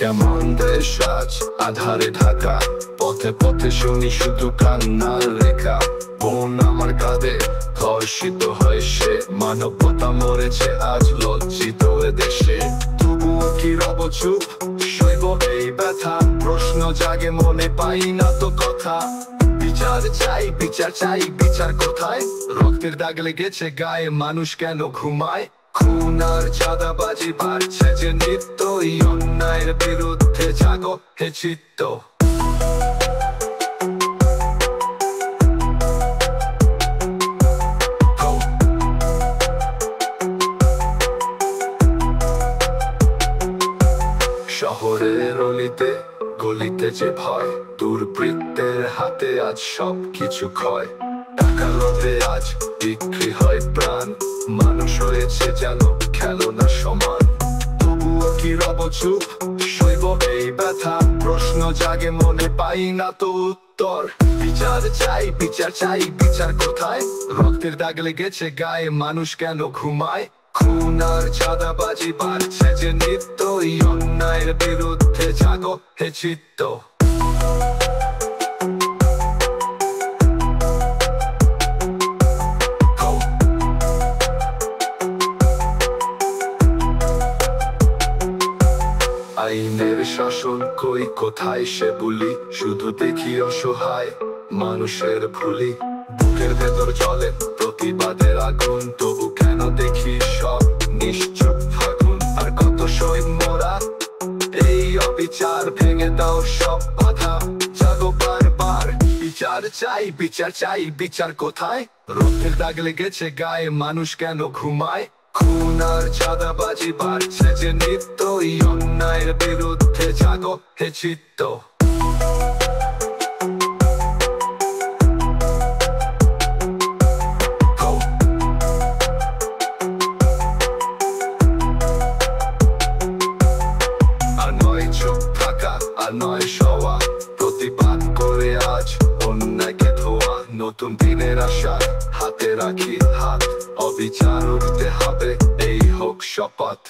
কেমন দেশ আজ আধারে ঢাকা, পথে পথে শুনি শুধু কান্নার লেখা। বোন আমার কাঁধে ধর্ষিত হয় সে, মানবতা মরেছে আজ লজ্জিত এ দেশে। তবুও কি রব চুপ, সইব এই ব্যথা? প্রশ্ন জাগে মনে, পাই না তো কথা। বিচার চাই, বিচার চাই, বিচার কোথায়? রক্তের দাগ লেগেছে গায়ে, মানুষ কেন ঘুমায়? খুন আর চাঁদাবাজি বাড়ছে যে নিত্য, এই অন্যায়ের বিরুদ্ধে জাগো হে চিত্ত। শহরের অলিতে গলিতে যে ভয়, দুর্বৃত্তের হাতে আজ সব কিছু ক্ষয়। টাকা লোভে আজ বিক্রি হয় প্রাণ, মানুষ হয়েছে যেন খেলনা সমান। তবুও কি রব চুপ, সইব এই ব্যথা? প্রশ্ন জাগে মনে, পাই না তো উত্তর। বিচার চাই, বিচার চাই, বিচার কোথায়? রক্তের দাগ লেগেছে গায়ে, মানুষ কেন ঘুমায়? খুন আর চাঁদাবাজি বাড়ছে যে নিত্য, এই অন্যায়ের বিরুদ্ধে জাগো হে চিত্ত। আইনের শাসন কই, কোথায় সে বুলি? শুধু দেখি অসহায় মানুষের ভুলি। বুকের ভেতর জ্বলে প্রতিবাদের আগুন, তবু কেন দেখি সব নিশ্চুপ ফাগুন। আর কত শহীদ মোরা, এই অবিচার ভেঙে দাও সব বাধা। জাগো বারবার, বিচার চাই, বিচার চাই, বিচার কোথায়? রক্তের দাগ লেগেছে গায়ে, মানুষ কেন ঘুমায়? খুন আর চাঁদাবাজি বাড়ছে যে নিত্য, এই অন্যায়ের বিরুদ্ধে জাগো হে চিত্ত। আর নয় চুপ থাকা, আর নয় সওয়া, প্রতিবাদ করে আজ অন্যায়কে ধোয়া। নতুন দিনের আশা হাতে রাখি হাত, অবিচার উঠতে হবে এই হোক শপথ।